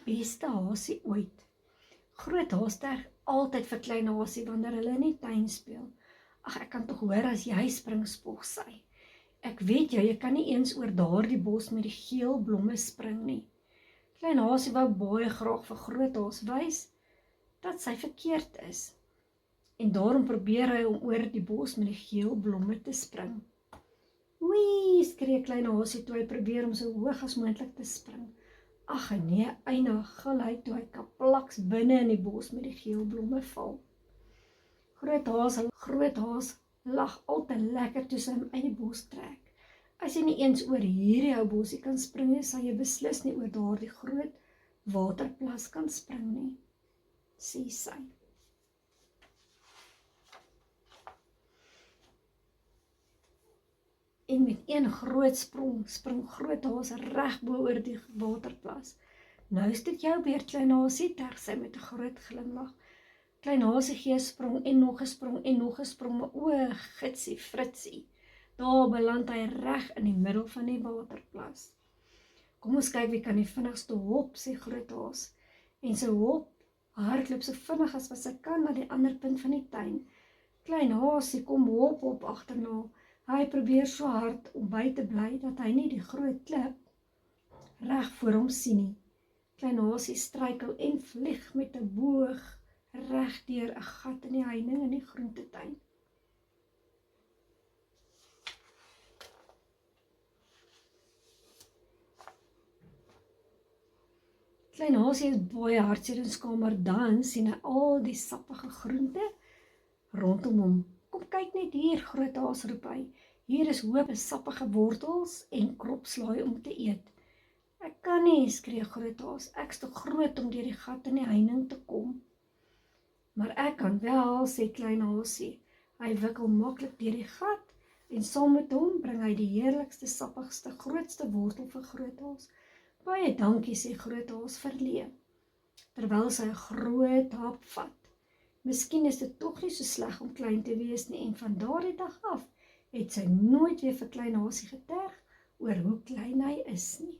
beste hasie ooit. Groot haas terg altyd vir klein hasie wanneer hulle in die tuin speel. Ag, ek kan tog hoor as jy spring, spog sy. Ek weet jy kan nie eens oor daardie bos met die geel blomme spring nie. Klein hasie wou baie graag vir groot haas wys dat sy verkeerd is. En daarom probeer hy om oor die bos met die geel blomme te spring. Wee, skree klein hasie toe hy probeer om so hoog as moontlik te spring. Ag nee, eindig gil hy toe hy kaplaks binne in die bos met die geel blomme val. Groot haas lag al te lekker toe sy hom uit die bos trek. As jy nie eens oor hierdie ou bosie kan spring nie, sal jy beslis nie oor daardie groot waterplas kan spring nie, sê sy. En met een groot sprong, spring groot haas reg bo oor die waterplas. Nou is dit jou beurt, klein hasie, terg sy met 'n groot glimlag. Klein hasie gee 'n sprong en nog 'n sprong en nog 'n sprong, maar o, gitsie fritsie. Daar beland hy reg in die middel van die waterplas. Kom ons kyk wie kan die vinnigste hop, sê groot haas. En sy hop hardloop so vinnig as wat sy kan na die ander punt van die tuin. Klein hasie kom hop agterna. Hy probeer so hard om by te bly dat hy nie die groot klip reg voor hom sien nie. Klein hasie struikel en vlieg met 'n boog reg deur 'n gat in die heining in die groentetuin. Klein hasie is baie hartseer en skaam, maar dan sien hy al die sappige groente rondom hom. Kom kyk net hier, groot haas, roep hy. Hier is hoop sappige wortels en kropslaai om te eet. Ek kan nie, skree groot haas, ek's te groot om deur die gat in die heining te kom. Maar ek kan wel, sê klein hasie. Hy wikkel maklik deur die gat en saam met hom bring hy die heerlikste, sappigste, grootste wortel vir groot haas. Baie dankie, sê groot haas verleë, terwyl sy 'n groot hap vat. Miskien is dit tog nie so sleg om klein te wees nie, en van daardie dag af het sy nooit weer vir klein hasie geterg oor hoe klein hy is nie.